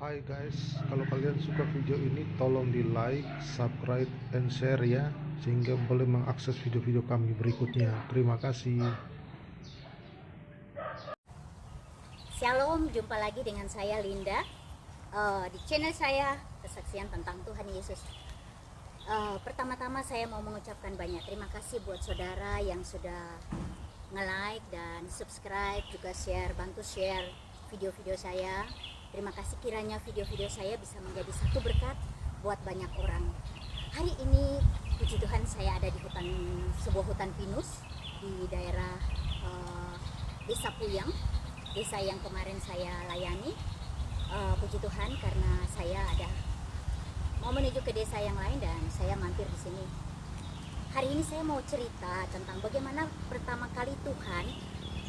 Hai guys, kalau kalian suka video ini tolong di like, subscribe, and share ya, sehingga boleh mengakses video-video kami berikutnya. Terima kasih. Shalom, jumpa lagi dengan saya Linda di channel saya kesaksian tentang Tuhan Yesus. Pertama-tama saya mau mengucapkan banyak terima kasih buat saudara yang sudah nge-like dan subscribe, juga share, bantu share video-video saya. Terima kasih, kiranya video-video saya bisa menjadi satu berkat buat banyak orang. Hari ini puji Tuhan saya ada di sebuah hutan pinus di daerah Desa Puyang, desa yang kemarin saya layani. Puji Tuhan karena saya mau menuju ke desa yang lain dan saya mampir di sini. Hari ini saya mau cerita tentang bagaimana pertama kali Tuhan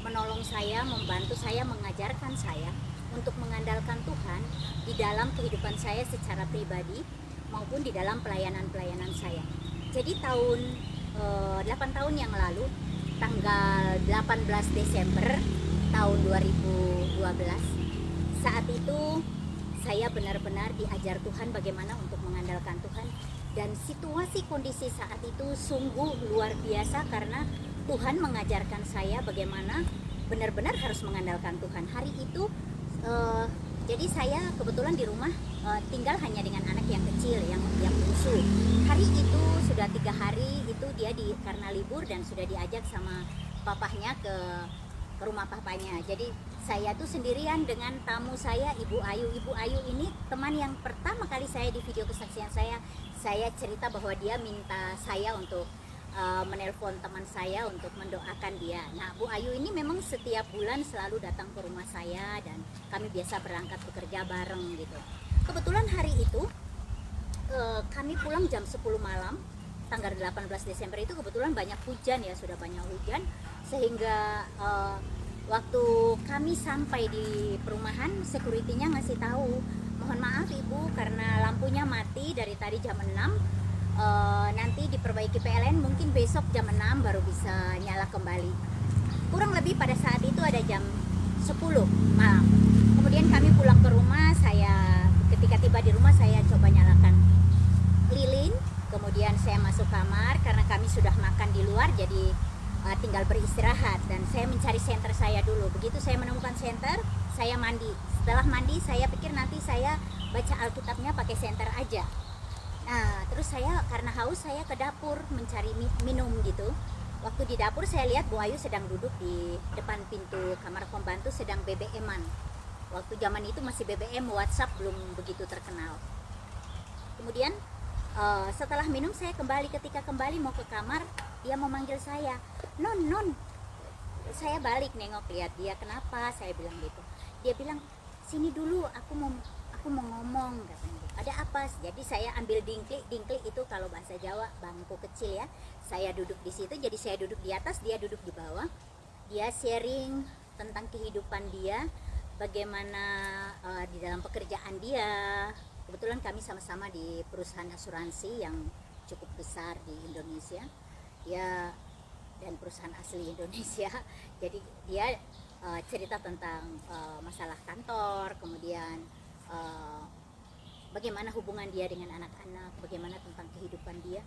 menolong saya, membantu saya, mengajarkan saya untuk mengandalkan Tuhan di dalam kehidupan saya secara pribadi maupun di dalam pelayanan-pelayanan saya. Jadi 8 tahun yang lalu, tanggal 18 Desember tahun 2012, saat itu saya benar-benar diajar Tuhan bagaimana untuk mengandalkan Tuhan, dan situasi kondisi saat itu sungguh luar biasa karena Tuhan mengajarkan saya bagaimana benar-benar harus mengandalkan Tuhan. Hari itu jadi saya kebetulan di rumah tinggal hanya dengan anak yang kecil, yang bungsu. Hari itu sudah 3 hari itu dia karena libur dan sudah diajak sama papahnya ke rumah papanya. Jadi saya tuh sendirian dengan tamu saya, Ibu Ayu. Ibu Ayu ini teman yang pertama kali saya di video kesaksian saya cerita bahwa dia minta saya untuk menelpon teman saya untuk mendoakan dia. Nah, Bu Ayu ini memang setiap bulan selalu datang ke rumah saya dan kami biasa berangkat bekerja bareng gitu. Kebetulan hari itu kami pulang jam 10 malam, tanggal 18 Desember itu kebetulan banyak hujan ya, sudah banyak hujan, sehingga waktu kami sampai di perumahan, security-nya ngasih tahu, mohon maaf Ibu karena lampunya mati dari tadi jam 6, nanti diperbaiki PLN, mungkin besok jam 6 baru bisa nyala kembali. Kurang lebih pada saat itu ada jam 10 malam. Kemudian kami pulang ke rumah, ketika tiba di rumah saya coba nyalakan lilin, kemudian saya masuk kamar karena kami sudah makan di luar, jadi tinggal beristirahat dan saya mencari senter saya dulu. Begitu saya menemukan senter, saya mandi. Setelah mandi saya pikir nanti saya baca Alkitabnya pakai senter aja. Nah, terus saya karena haus saya ke dapur mencari minum gitu. Waktu di dapur saya lihat Bu Ayu sedang duduk di depan pintu kamar pembantu sedang BBM-an. Waktu zaman itu masih BBM, WhatsApp belum begitu terkenal. Kemudian setelah minum saya ketika kembali mau ke kamar, dia memanggil saya, non. Saya balik nengok lihat dia, kenapa? Saya bilang gitu. Dia bilang, sini dulu, aku mau ngomong, katanya. Ada apa? Jadi saya ambil dingklik itu kalau bahasa Jawa bangku kecil ya. Saya duduk di situ, jadi saya duduk di atas, dia duduk di bawah. Dia sharing tentang kehidupan dia, bagaimana di dalam pekerjaan dia. Kebetulan kami sama-sama di perusahaan asuransi yang cukup besar di Indonesia. Dia dan perusahaan asli Indonesia. Jadi dia cerita tentang masalah kantor, kemudian bagaimana hubungan dia dengan anak-anak, bagaimana tentang kehidupan dia,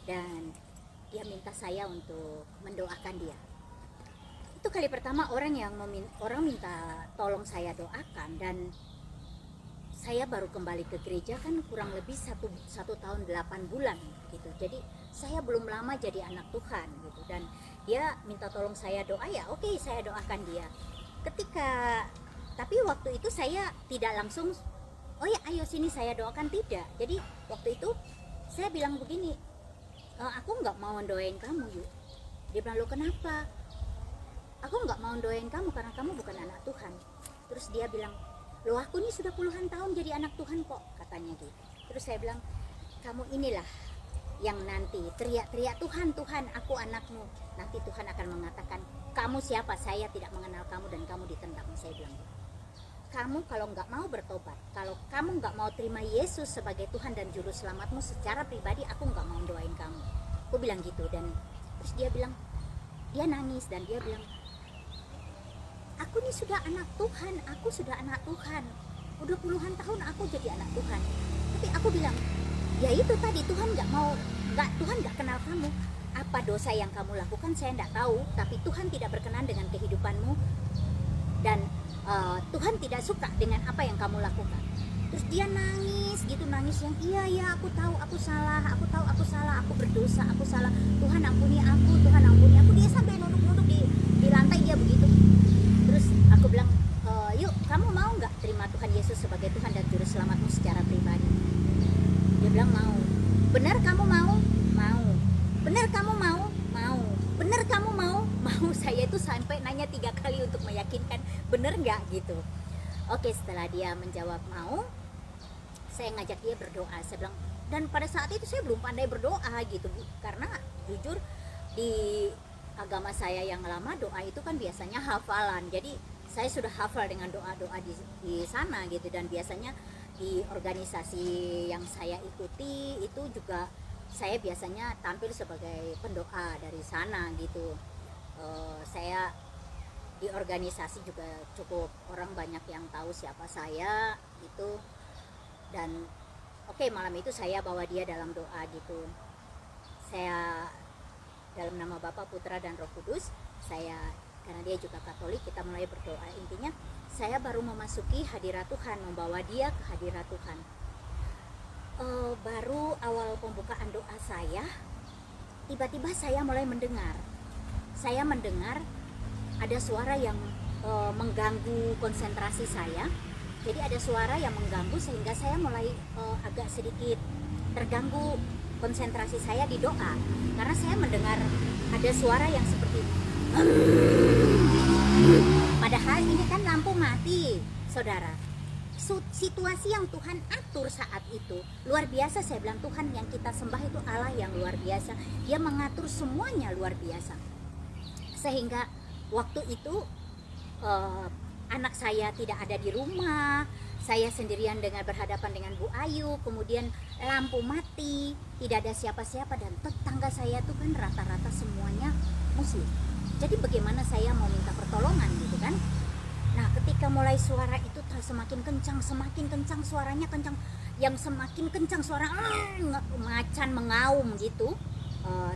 dan dia minta saya untuk mendoakan dia. Itu kali pertama orang minta tolong saya doakan, dan saya baru kembali ke gereja kan kurang lebih satu tahun 8 bulan gitu. Jadi saya belum lama jadi anak Tuhan gitu, dan dia minta tolong saya doa, ya oke, saya doakan dia. Tapi waktu itu saya tidak langsung, oh ya ayo sini saya doakan, tidak. Jadi waktu itu saya bilang begini, aku nggak mau doain kamu yuk. Dia bilang, lo kenapa? Aku nggak mau doain kamu karena kamu bukan anak Tuhan. Terus dia bilang, lo aku ini sudah puluhan tahun jadi anak Tuhan kok, katanya gitu. Terus saya bilang, kamu inilah yang nanti teriak-teriak, Tuhan, aku anakmu. Nanti Tuhan akan mengatakan, kamu siapa? Saya tidak mengenal kamu dan kamu ditendang. Saya bilang, kamu kalau nggak mau bertobat, kalau kamu nggak mau terima Yesus sebagai Tuhan dan Juru Selamatmu secara pribadi, aku nggak mau doain kamu. Aku bilang gitu. Dan terus dia nangis dan dia bilang, aku ini sudah anak Tuhan, aku sudah anak Tuhan. udah puluhan tahun aku jadi anak Tuhan. Tapi aku bilang, ya itu tadi, Tuhan Tuhan nggak kenal kamu. Apa dosa yang kamu lakukan saya nggak tahu, tapi Tuhan tidak berkenan dengan kehidupanmu, dan Tuhan tidak suka dengan apa yang kamu lakukan. Terus dia nangis yang iya aku tahu aku salah, aku berdosa, aku salah, Tuhan ampuni aku. Dia sampai nunduk di lantai, dia begitu. Terus aku bilang, yuk kamu mau nggak terima Tuhan Yesus sebagai Tuhan dan Juru Selamatmu secara pribadi? Dia bilang mau. Benar kamu mau? Mau. Benar kamu mau? Mau. Benar kamu mau? Mau. Saya itu sampai nanya 3 kali untuk meyakinkan benar nggak gitu. Oke, setelah dia menjawab mau, saya ngajak dia berdoa. Saya bilang, dan pada saat itu saya belum pandai berdoa gitu, karena jujur di agama saya yang lama doa itu kan biasanya hafalan. Jadi saya sudah hafal dengan doa-doa di sana gitu, dan biasanya di organisasi yang saya ikuti itu juga saya biasanya tampil sebagai pendoa dari sana gitu. Saya di organisasi juga cukup orang banyak yang tahu siapa saya gitu. Dan oke, malam itu saya bawa dia dalam doa gitu. Saya dalam nama Bapa, Putra dan Roh Kudus, karena dia juga Katolik, kita mulai berdoa. Intinya saya baru memasuki hadirat Tuhan, membawa dia ke hadirat Tuhan. Baru awal pembukaan doa saya, tiba-tiba saya mulai mendengar. Saya mendengar ada suara yang mengganggu konsentrasi saya. Jadi ada suara yang mengganggu sehingga saya mulai agak sedikit terganggu konsentrasi saya di doa, karena saya mendengar ada suara yang seperti padahal ini kan lampu mati, saudara. Situasi yang Tuhan atur saat itu luar biasa. Saya bilang, Tuhan yang kita sembah itu Allah yang luar biasa. Dia mengatur semuanya luar biasa. Sehingga waktu itu anak saya tidak ada di rumah, saya sendirian berhadapan dengan Bu Ayu, kemudian lampu mati, tidak ada siapa-siapa, dan tetangga saya tuh kan rata-rata semuanya Muslim. Jadi bagaimana saya mau minta pertolongan gitu kan? Nah, ketika mulai suara itu semakin kencang suaranya, yang semakin kencang suara macan mengaum gitu.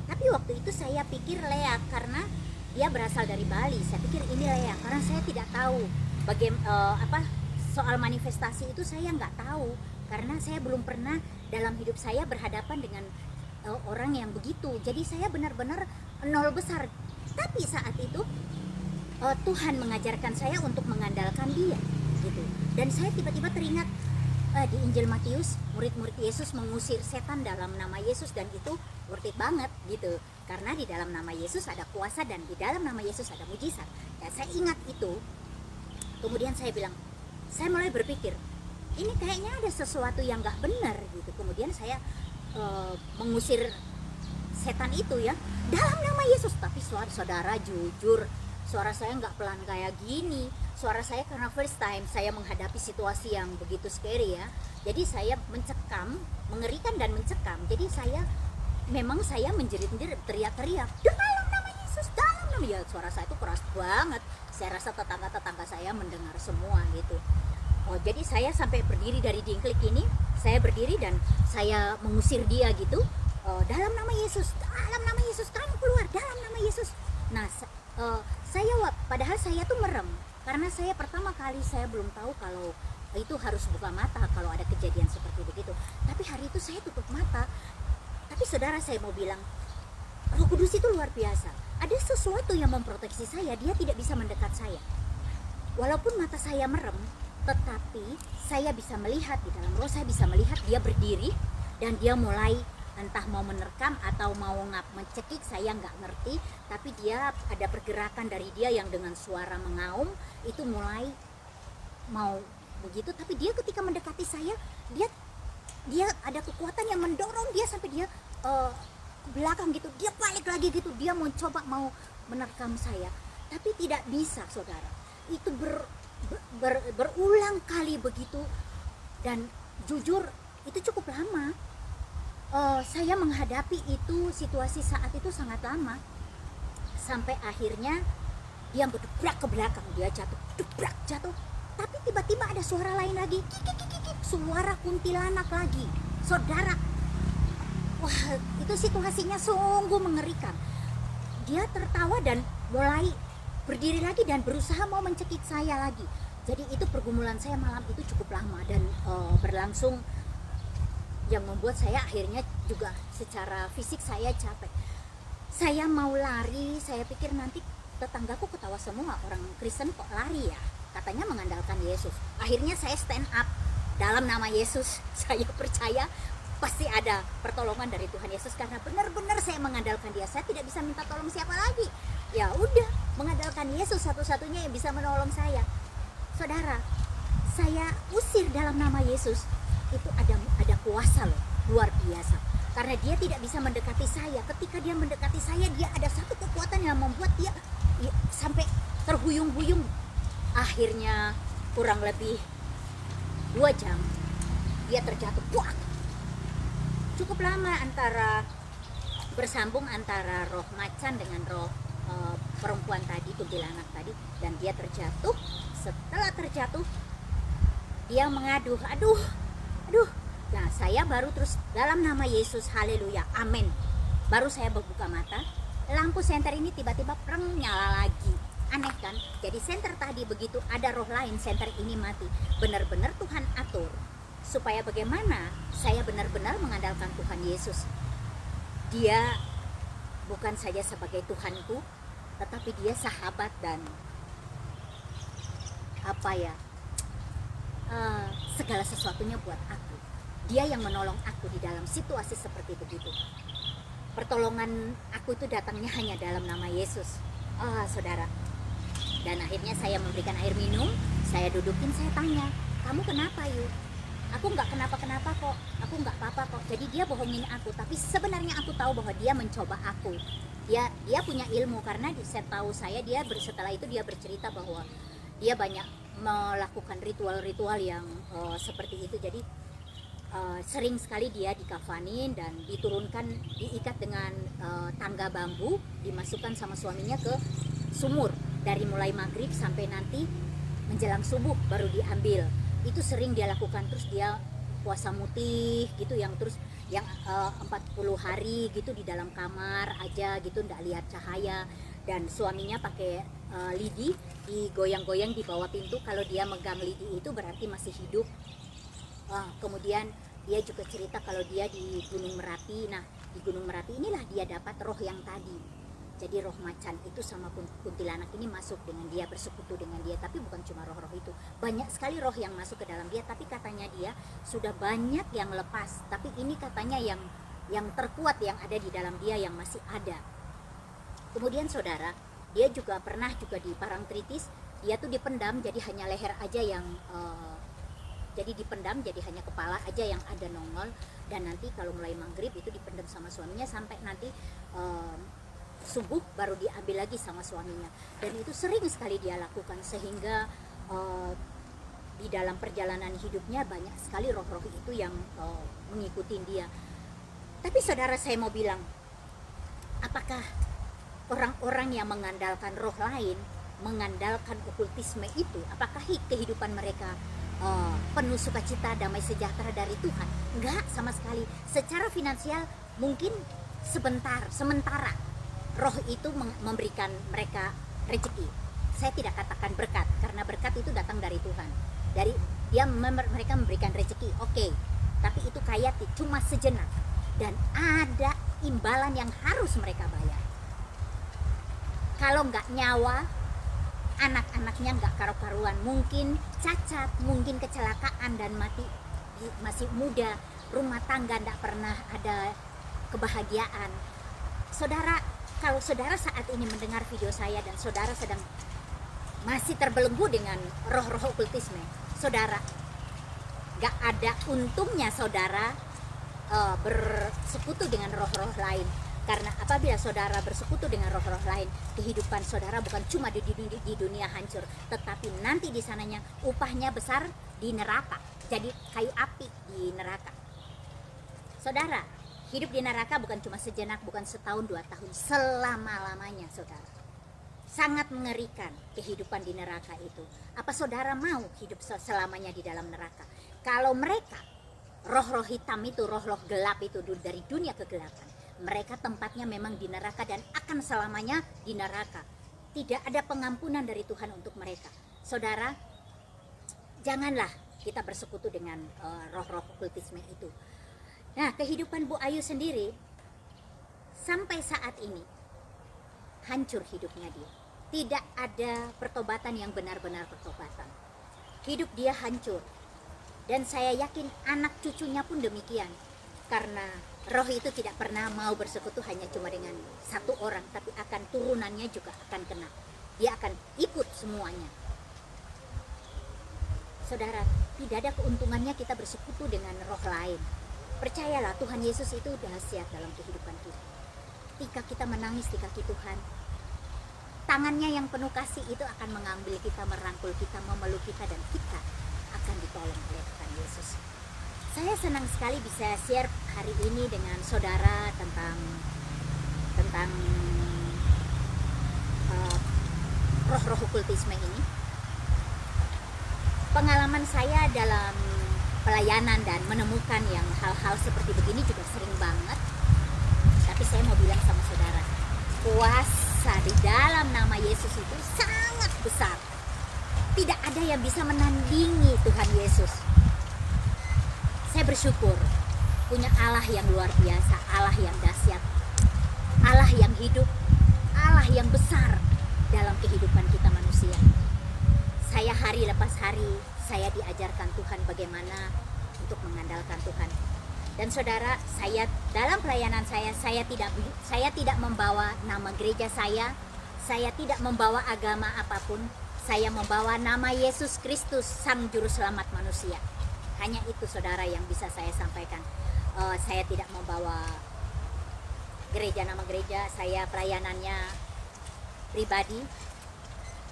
Tapi waktu itu saya pikir Lea, karena dia berasal dari Bali. Saya pikir ini Lea, karena saya tidak tahu soal manifestasi itu saya nggak tahu, karena saya belum pernah dalam hidup saya berhadapan dengan orang yang begitu. Jadi saya benar-benar nol besar. Tapi saat itu Tuhan mengajarkan saya untuk mengandalkan Dia gitu. Dan saya tiba-tiba teringat di Injil Matius, murid-murid Yesus mengusir setan dalam nama Yesus, dan itu worth it banget gitu. Karena di dalam nama Yesus ada kuasa, dan di dalam nama Yesus ada mujizat. Ya, saya ingat itu. Kemudian saya bilang, saya mulai berpikir, ini kayaknya ada sesuatu yang gak benar gitu. Kemudian saya mengusir setan itu ya, dalam nama Yesus. Tapi saudara, jujur, suara saya gak pelan kayak gini. Suara saya karena first time saya menghadapi situasi yang begitu scary ya. Jadi saya mencekam, mengerikan dan mencekam. Jadi saya menjerit-jerit, teriak-teriak, dalam nama Yesus, dalam nama. Ya, suara saya itu keras banget. Saya rasa tetangga-tetangga saya mendengar semua gitu. Jadi saya sampai berdiri dari dingklik ini, saya berdiri dan saya mengusir dia gitu. Dalam nama Yesus, kamu keluar, dalam nama Yesus. Nah, padahal saya tuh merem, karena saya pertama kali saya belum tahu kalau itu harus buka mata kalau ada kejadian seperti begitu. Tapi hari itu saya tutup mata. Tapi saudara, saya mau bilang, Roh Kudus itu luar biasa. Ada sesuatu yang memproteksi saya, dia tidak bisa mendekat saya. Walaupun mata saya merem, tetapi saya bisa melihat, di dalam roh saya bisa melihat dia berdiri, dan dia mulai entah mau menerkam atau mau mencekik, saya nggak ngerti. Tapi dia ada pergerakan dari dia yang dengan suara mengaum, itu mulai mau begitu. Tapi dia ketika mendekati saya, dia ada kekuatan yang mendorong dia sampai dia ke belakang gitu, dia balik lagi gitu, dia mau coba mau menerkam saya, tapi tidak bisa, saudara. Itu berulang kali begitu, dan jujur itu cukup lama. Saya menghadapi itu, situasi saat itu sangat lama, sampai akhirnya dia berdebrak ke belakang, dia jatuh, jatuh, Tapi tiba-tiba ada suara lain lagi, kik, suara kuntilanak lagi. Saudara, wah, itu situasinya sungguh mengerikan. Dia tertawa dan mulai berdiri lagi dan berusaha mau mencekik saya lagi. Jadi itu pergumulan saya malam itu cukup lama dan berlangsung, yang membuat saya akhirnya juga secara fisik saya capek. Saya mau lari, saya pikir nanti tetanggaku ketawa semua, orang Kristen kok lari ya, katanya mengandalkan Yesus. Akhirnya saya stand up dalam nama Yesus. Saya percaya pasti ada pertolongan dari Tuhan Yesus karena benar-benar saya mengandalkan Dia. Saya tidak bisa minta tolong siapa lagi. Ya udah, mengandalkan Yesus satu-satunya yang bisa menolong saya. Saudara, saya usir dalam nama Yesus. Itu ada kuasa loh, luar biasa. Karena dia tidak bisa mendekati saya. Ketika dia mendekati saya, dia ada satu kekuatan yang membuat dia sampai terhuyung-huyung. Akhirnya kurang lebih 2 jam dia terjatuh. Puak! Cukup lama bersambung antara roh macan dengan roh perempuan tadi, kuntilanak tadi, dan dia terjatuh. Setelah terjatuh, dia mengaduh, aduh. Nah, saya baru terus dalam nama Yesus, haleluya, amin. Baru saya membuka mata, lampu senter ini tiba-tiba preng nyala lagi. Aneh kan? Jadi senter tadi begitu ada roh lain, senter ini mati. Benar-benar Tuhan atur supaya bagaimana saya benar-benar mengandalkan Tuhan Yesus. Dia bukan saja sebagai Tuhanku, tetapi dia sahabat dan segala sesuatunya buat aku. Dia yang menolong aku di dalam situasi seperti begitu. Pertolongan aku itu datangnya hanya dalam nama Yesus. Saudara. Dan akhirnya saya memberikan air minum, saya dudukin, saya tanya, kamu kenapa Yu? Aku nggak kenapa-kenapa kok, aku nggak apa-apa kok. Jadi dia bohongin aku, tapi sebenarnya aku tahu bahwa dia mencoba aku. Dia punya ilmu karena setahu saya setelah itu dia bercerita bahwa dia banyak melakukan ritual-ritual yang seperti itu. Jadi sering sekali dia dikafanin dan diikat dengan tangga bambu, dimasukkan sama suaminya ke sumur dari mulai maghrib sampai nanti menjelang subuh baru diambil. Itu sering dia lakukan. Terus dia puasa mutih gitu, yang 40 hari gitu di dalam kamar aja gitu, nggak lihat cahaya, dan suaminya pakai lidi digoyang-goyang di bawah pintu. Kalau dia megang lidi itu berarti masih hidup. Kemudian dia juga cerita kalau dia di Gunung Merapi. Nah, di Gunung Merapi inilah dia dapat roh yang tadi. Jadi roh macan itu sama kuntilanak ini masuk dengan dia, bersekutu dengan dia. Tapi bukan cuma roh-roh itu, banyak sekali roh yang masuk ke dalam dia. Tapi katanya dia sudah banyak yang lepas. Tapi ini katanya yang terkuat yang ada di dalam dia yang masih ada. Kemudian saudara, dia juga pernah di Parangtritis, dia tuh dipendam, jadi hanya leher aja yang jadi dipendam, jadi hanya kepala aja yang ada nongol. Dan nanti kalau mulai maghrib itu dipendam sama suaminya sampai nanti subuh baru diambil lagi sama suaminya. Dan itu sering sekali dia lakukan, sehingga di dalam perjalanan hidupnya banyak sekali roh-roh itu yang mengikuti dia. Tapi saudara, saya mau bilang, apakah orang-orang yang mengandalkan roh lain, mengandalkan okultisme itu, apakah kehidupan mereka penuh sukacita, damai sejahtera dari Tuhan? Enggak, sama sekali. Secara finansial mungkin sementara roh itu memberikan mereka rezeki. Saya tidak katakan berkat, karena berkat itu datang dari Tuhan. Mereka memberikan rezeki, oke. Tapi itu cuma sejenak, dan ada imbalan yang harus mereka bayar. Kalau nggak nyawa, anak-anaknya nggak karu-karuan, mungkin cacat, mungkin kecelakaan dan mati masih muda, rumah tangga nggak pernah ada kebahagiaan. Saudara, kalau saudara saat ini mendengar video saya dan saudara sedang masih terbelenggu dengan roh-roh okultisme, saudara, gak ada untungnya saudara bersekutu dengan roh-roh lain. Karena apabila saudara bersekutu dengan roh-roh lain, kehidupan saudara bukan cuma di dunia hancur, tetapi nanti di sananya upahnya besar di neraka, jadi kayu api di neraka. Saudara, hidup di neraka bukan cuma sejenak, bukan setahun 2 tahun, selama-lamanya saudara. Sangat mengerikan kehidupan di neraka itu. Apa saudara mau hidup selamanya di dalam neraka? Kalau mereka, roh-roh hitam itu, roh-roh gelap itu dari dunia kegelapan, mereka tempatnya memang di neraka dan akan selamanya di neraka. Tidak ada pengampunan dari Tuhan untuk mereka. Saudara, janganlah kita bersekutu dengan roh-roh okultisme itu. Nah, kehidupan Bu Ayu sendiri sampai saat ini hancur hidupnya dia. Tidak ada pertobatan yang benar-benar pertobatan. Hidup dia hancur. Dan saya yakin anak cucunya pun demikian. Karena roh itu tidak pernah mau bersekutu hanya cuma dengan satu orang, tapi akan turunannya juga akan kena. Dia akan ikut semuanya. Saudara, tidak ada keuntungannya kita bersekutu dengan roh lain. Percayalah, Tuhan Yesus itu dahsyat dalam kehidupan kita. Ketika kita menangis di kaki Tuhan, tangannya yang penuh kasih itu akan mengambil kita, merangkul kita, memeluk kita, dan kita akan ditolong oleh Tuhan Yesus. Saya senang sekali bisa share hari ini dengan saudara tentang roh-roh okultisme ini. Pengalaman saya dalam pelayanan dan menemukan yang hal-hal seperti begini juga sering banget. Tapi saya mau bilang sama saudara, kuasa di dalam nama Yesus itu sangat besar. Tidak ada yang bisa menandingi Tuhan Yesus. Saya bersyukur punya Allah yang luar biasa, Allah yang dahsyat, Allah yang hidup, Allah yang besar dalam kehidupan kita manusia. Saya hari lepas hari, saya diajarkan Tuhan bagaimana untuk mengandalkan Tuhan. Dan saudara, saya dalam pelayanan saya tidak membawa nama gereja saya tidak membawa agama apapun, saya membawa nama Yesus Kristus, Sang Juru Selamat manusia. Hanya itu saudara yang bisa saya sampaikan. Saya tidak membawa nama gereja, saya pelayanannya pribadi.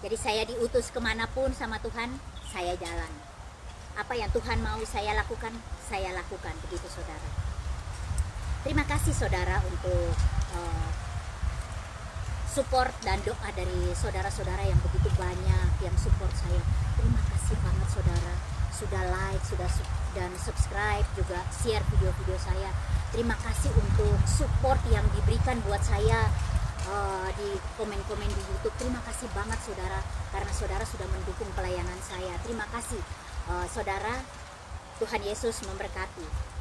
Jadi saya diutus kemanapun sama Tuhan, saya jalan. Apa yang Tuhan mau saya lakukan begitu saudara. Terima kasih saudara untuk support dan doa dari saudara-saudara yang begitu banyak yang support saya. Terima kasih banget saudara, sudah like, dan subscribe, juga share video-video saya. Terima kasih untuk support yang diberikan buat saya di komen-komen di YouTube. Terima kasih banget saudara, karena saudara sudah mendukung pelayanan saya. Terima kasih saudara. Tuhan Yesus memberkati.